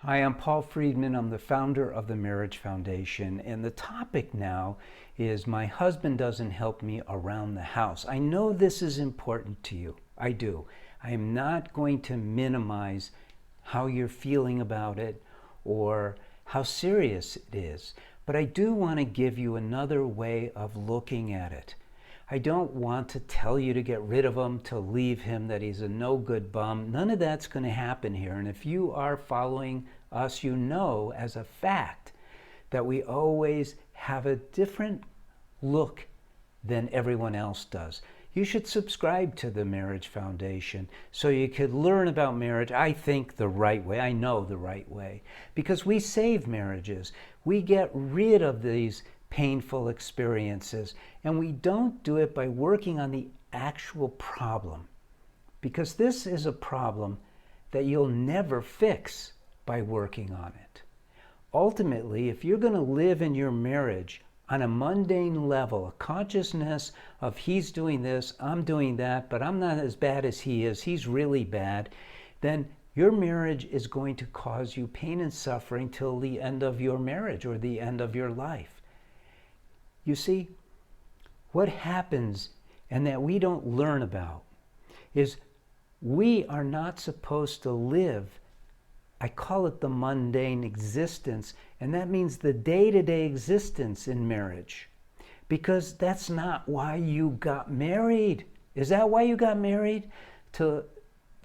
Hi, I'm Paul Friedman. I'm the founder of the Marriage Foundation, and the topic now is my husband doesn't help me around the house. I know this is important to you. I do. I am not going to minimize how you're feeling about it or how serious it is, but I do want to give you another way of looking at it. I don't want to tell you to get rid of him, to leave him, that he's a no-good bum. None of that's going to happen here. And if you are following us, you know as a fact that we always have a different look than everyone else does. You should subscribe to the Marriage Foundation so you could learn about marriage, I think, the right way. I know the right way. Because we save marriages. We get rid of these painful experiences, and we don't do it by working on the actual problem, because this is a problem that you'll never fix by working on it. Ultimately, if you're going to live in your marriage on a mundane level, a consciousness of he's doing this, I'm doing that, but I'm not as bad as he is, he's really bad, then your marriage is going to cause you pain and suffering till the end of your marriage or the end of your life. You see, what happens, and that we don't learn about, is we are not supposed to live, I call it the mundane existence, and that means the day-to-day existence in marriage, because that's not why you got married. Is that why you got married? To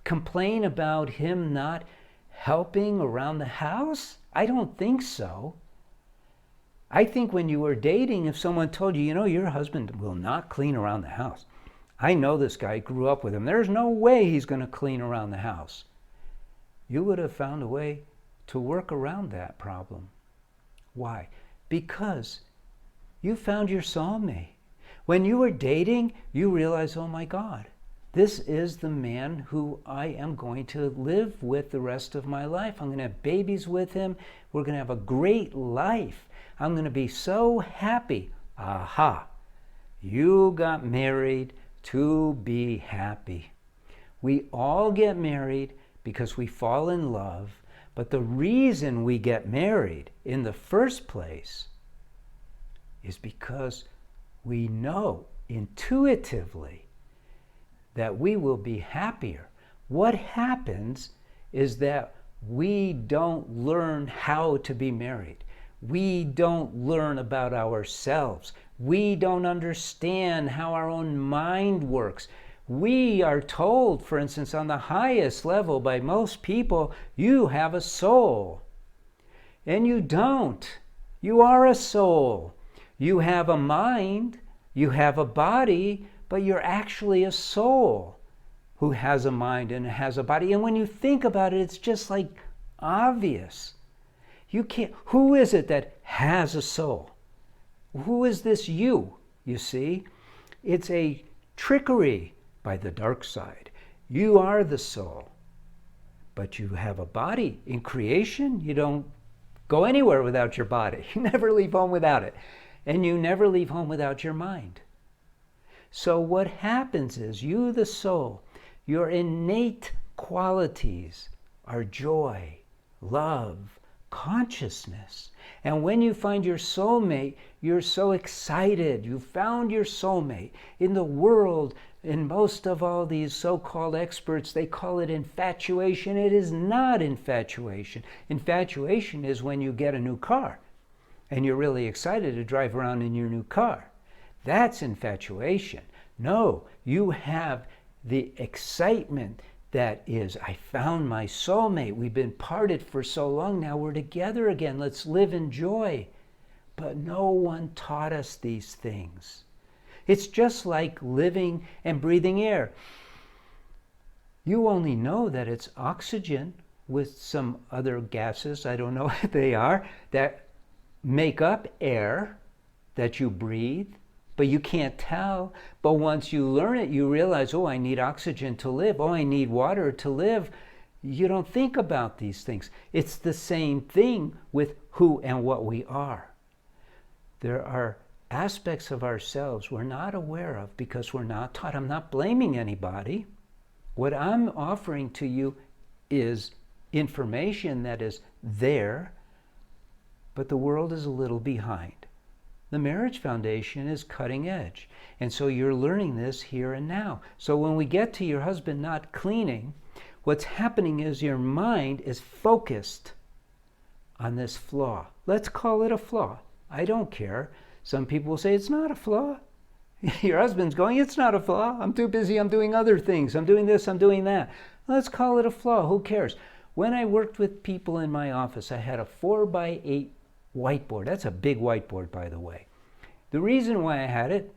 complain about him not helping around the house? I don't think so. I think when you were dating, if someone told you, you know, your husband will not clean around the house. I know this guy, grew up with him. There's no way he's going to clean around the house. You would have found a way to work around that problem. Why? Because you found your soulmate. When you were dating, you realized, oh my God, this is the man who I am going to live with the rest of my life. I'm going to have babies with him. We're going to have a great life. I'm going to be so happy. Aha! You got married to be happy. We all get married because we fall in love, but the reason we get married in the first place is because we know intuitively that we will be happier. What happens is that we don't learn how to be married. We don't learn about ourselves. We don't understand how our own mind works. We are told, for instance, on the highest level by most people, you have a soul. And you don't. You are a soul. You have a mind, you have a body, but you're actually a soul who has a mind and has a body. And when you think about it, it's just like obvious. You can't, who is it that has a soul? Who is this you see? It's a trickery by the dark side. You are the soul, but you have a body. In creation, you don't go anywhere without your body. You never leave home without it. And you never leave home without your mind. So what happens is you, the soul, your innate qualities are joy, love, consciousness. And when you find your soulmate, you're so excited. You found your soulmate. In the world, in most of all these so-called experts, they call it infatuation. It is not infatuation. Infatuation is when you get a new car and you're really excited to drive around in your new car. That's infatuation. No, you have the excitement that is, I found my soulmate. We've been parted for so long. Now we're together again. Let's live in joy. But no one taught us these things. It's just like living and breathing air. You only know that it's oxygen with some other gases, I don't know what they are, that make up air that you breathe. But you can't tell. But once you learn it, you realize, oh, I need oxygen to live. Oh, I need water to live. You don't think about these things. It's the same thing with who and what we are. There are aspects of ourselves we're not aware of because we're not taught. I'm not blaming anybody. What I'm offering to you is information that is there, but the world is a little behind. The Marriage Foundation is cutting edge. And so you're learning this here and now. So when we get to your husband not cleaning, what's happening is your mind is focused on this flaw. Let's call it a flaw. I don't care. Some people will say it's not a flaw. Your husband's going, it's not a flaw. I'm too busy. I'm doing other things. I'm doing this. I'm doing that. Let's call it a flaw. Who cares? When I worked with people in my office, I had a 4x8 whiteboard. That's a big whiteboard, by the way. The reason why I had it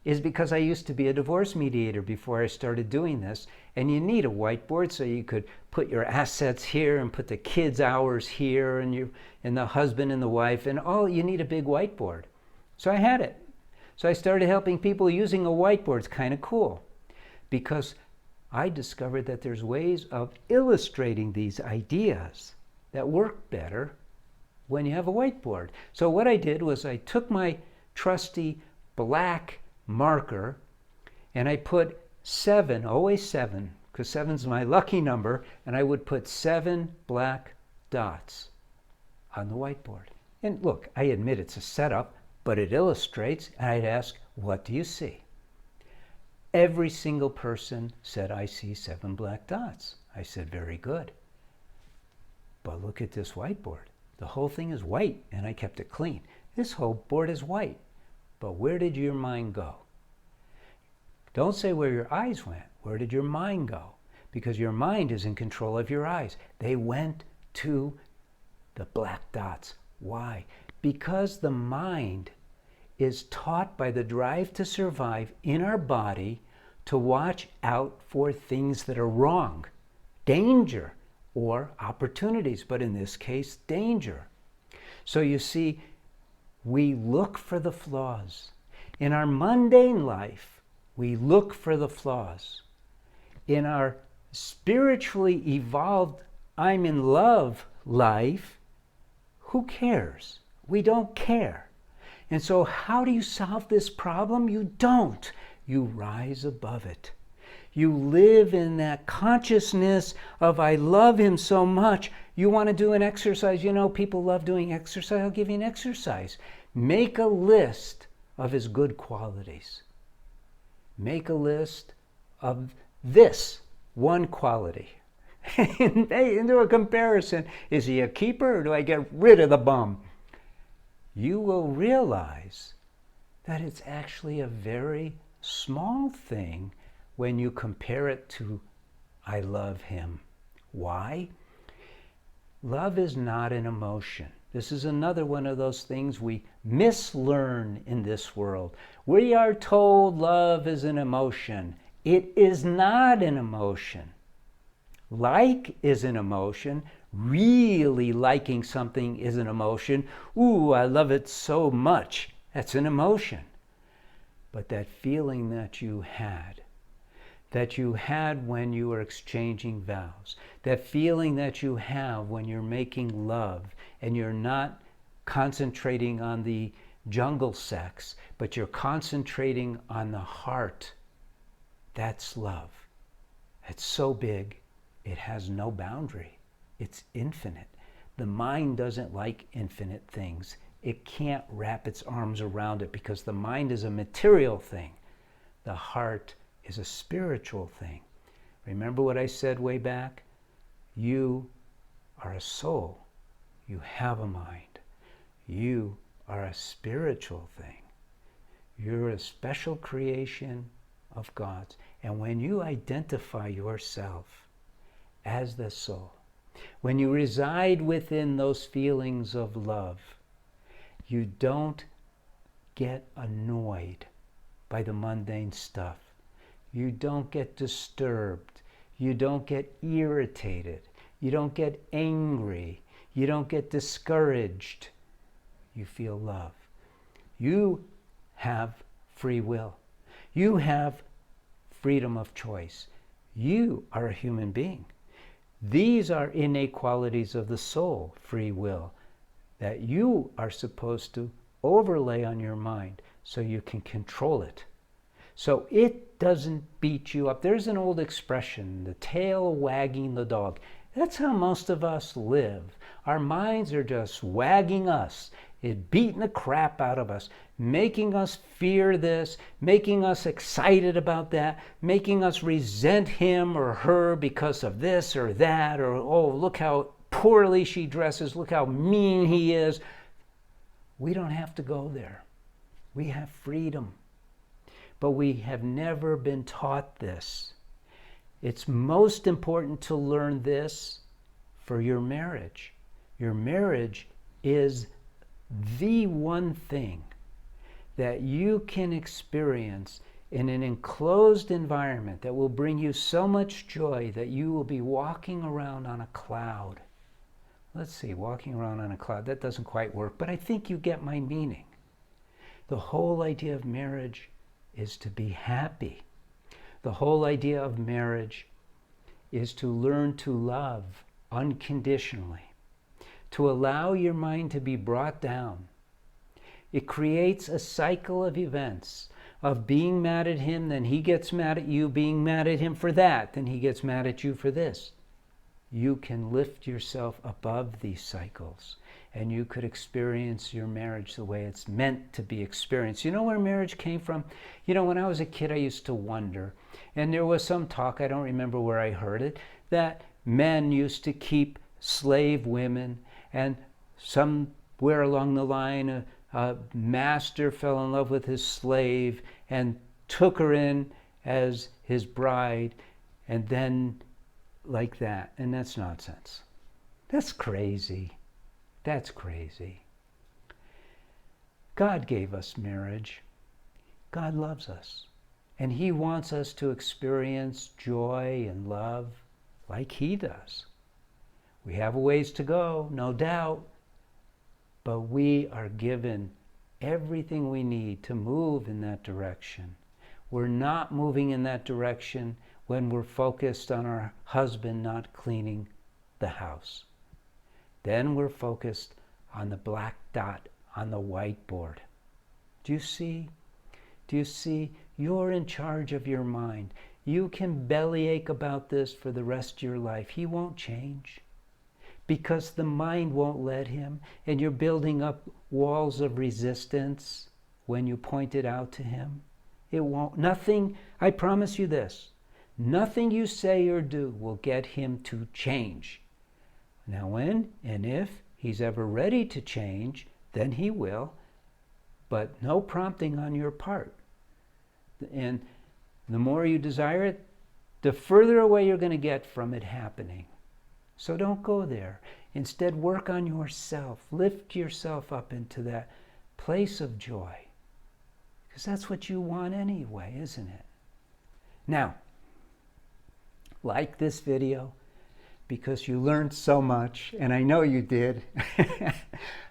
is because I used to be a divorce mediator before I started doing this, and you need a whiteboard so you could put your assets here and put the kids' hours here and the husband and the wife, and all. You need a big whiteboard. So I had it. So I started helping people using a whiteboard. It's kind of cool because I discovered that there's ways of illustrating these ideas that work better when you have a whiteboard. So what I did was I took my trusty black marker and I put 7, always 7, because 7's my lucky number, and I would put 7 black dots on the whiteboard. And look, I admit it's a setup, but it illustrates, and I'd ask, what do you see? Every single person said, I see 7 black dots. I said, very good. But look at this whiteboard. The whole thing is white, and I kept it clean. This whole board is white. But where did your mind go? Don't say where your eyes went. Where did your mind go? Because your mind is in control of your eyes. They went to the black dots. Why? Because the mind is taught by the drive to survive in our body to watch out for things that are wrong, danger, or opportunities, but in this case, danger. So you see, we look for the flaws. In our mundane life, we look for the flaws. In our spiritually evolved, I'm in love life, who cares? We don't care. And so how do you solve this problem? You don't. You rise above it. You live in that consciousness of, I love him so much. You want to do an exercise. You know, people love doing exercise. I'll give you an exercise. Make a list of his good qualities. Make a list of this one quality. And do a comparison. Is he a keeper or do I get rid of the bum? You will realize that it's actually a very small thing when you compare it to I love him. Why? Love is not an emotion. This is another one of those things we mislearn in this world. We are told love is an emotion. It is not an emotion. Like is an emotion. Really liking something is an emotion. Ooh, I love it so much. That's an emotion. But that feeling that you had when you were exchanging vows, that feeling that you have when you're making love and you're not concentrating on the jungle sex, but you're concentrating on the heart, that's love. It's so big, it has no boundary. It's infinite. The mind doesn't like infinite things. It can't wrap its arms around it because the mind is a material thing. The heart is a spiritual thing. Remember what I said way back? You are a soul. You have a mind. You are a spiritual thing. You're a special creation of God's. And when you identify yourself as the soul, when you reside within those feelings of love, you don't get annoyed by the mundane stuff. You don't get disturbed. You don't get irritated. You don't get angry. You don't get discouraged. You feel love. You have free will. You have freedom of choice. You are a human being. These are innate qualities of the soul, free will, that you are supposed to overlay on your mind so you can control it. So it doesn't beat you up. There's an old expression, the tail wagging the dog. That's how most of us live. Our minds are just wagging us, beating the crap out of us, making us fear this, making us excited about that, making us resent him or her because of this or that, or, oh, look how poorly she dresses, look how mean he is. We don't have to go there. We have freedom. But we have never been taught this. It's most important to learn this for your marriage. Your marriage is the one thing that you can experience in an enclosed environment that will bring you so much joy that you will be walking around on a cloud. Let's see, walking around on a cloud, that doesn't quite work, but I think you get my meaning. The whole idea of marriage is to be happy. The whole idea of marriage is to learn to love unconditionally, to allow your mind to be brought down. It creates a cycle of events of being mad at him, then he gets mad at you, being mad at him for that, then he gets mad at you for this. You can lift yourself above these cycles, and you could experience your marriage the way it's meant to be experienced. You know where marriage came from? You know, when I was a kid, I used to wonder, and there was some talk, I don't remember where I heard it, that men used to keep slave women, and somewhere along the line, a master fell in love with his slave and took her in as his bride, and then like that. And that's nonsense. That's crazy. That's crazy. God gave us marriage. God loves us. And he wants us to experience joy and love like he does. We have a ways to go, no doubt. But we are given everything we need to move in that direction. We're not moving in that direction when we're focused on our husband not cleaning the house. Then we're focused on the black dot on the whiteboard. Do you see? Do you see? You're in charge of your mind. You can bellyache about this for the rest of your life. He won't change, because the mind won't let him, and you're building up walls of resistance when you point it out to him. It won't. Nothing, I promise you this, nothing you say or do will get him to change. Now, when and if he's ever ready to change, then he will, but no prompting on your part. And the more you desire it, the further away you're going to get from it happening. So don't go there. Instead, work on yourself. Lift yourself up into that place of joy. Because that's what you want anyway, isn't it? Now, like this video, because you learned so much, and I know you did.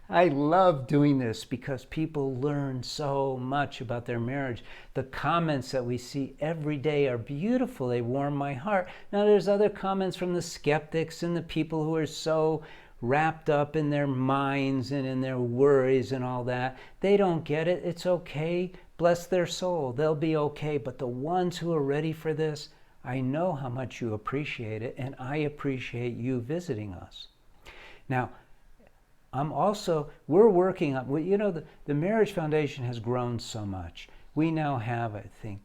I love doing this because people learn so much about their marriage. The comments that we see every day are beautiful. They warm my heart. Now, there's other comments from the skeptics and the people who are so wrapped up in their minds and in their worries and all that. They don't get it. It's okay. Bless their soul. They'll be okay. But the ones who are ready for this, I know how much you appreciate it, and I appreciate you visiting us. Now, we're working on, you know, the Marriage Foundation has grown so much. We now have, I think,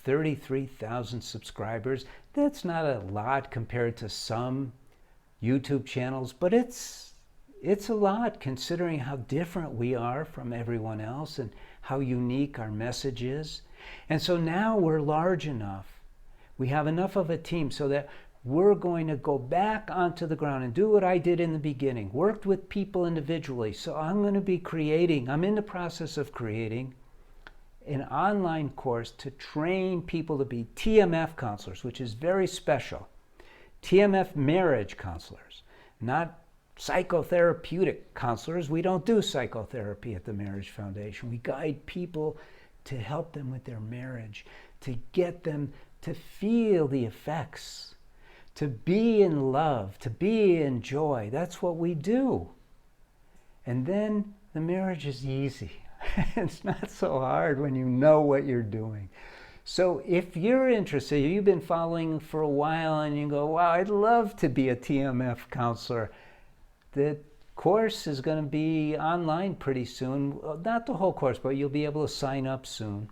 33,000 subscribers. That's not a lot compared to some YouTube channels, but it's a lot considering how different we are from everyone else and how unique our message is. And so now we're large enough. We have enough of a team so that we're going to go back onto the ground and do what I did in the beginning, worked with people individually. So I'm going to be I'm in the process of creating an online course to train people to be TMF counselors, which is very special. TMF marriage counselors, not psychotherapeutic counselors. We don't do psychotherapy at the Marriage Foundation. We guide people to help them with their marriage, to get them to feel the effects, to be in love, to be in joy. That's what we do. And then the marriage is easy. It's not so hard when you know what you're doing. So if you're interested, you've been following for a while and you go, wow, I'd love to be a TMF counselor. The course is going to be online pretty soon. Well, not the whole course, but you'll be able to sign up soon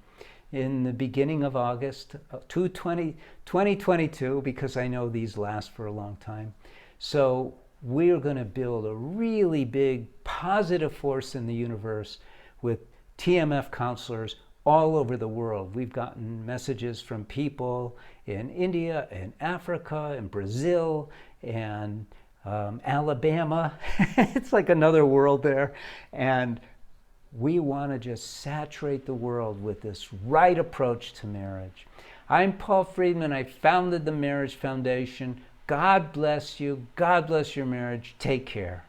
in the beginning of August 2022, because I know these last for a long time. So we're going to build a really big positive force in the universe with TMF counselors all over the world. We've gotten messages from people in India and Africa and Brazil and Alabama. It's like another world there. And we want to just saturate the world with this right approach to marriage. I'm Paul Friedman. I founded the Marriage Foundation. God bless you. God bless your marriage. Take care.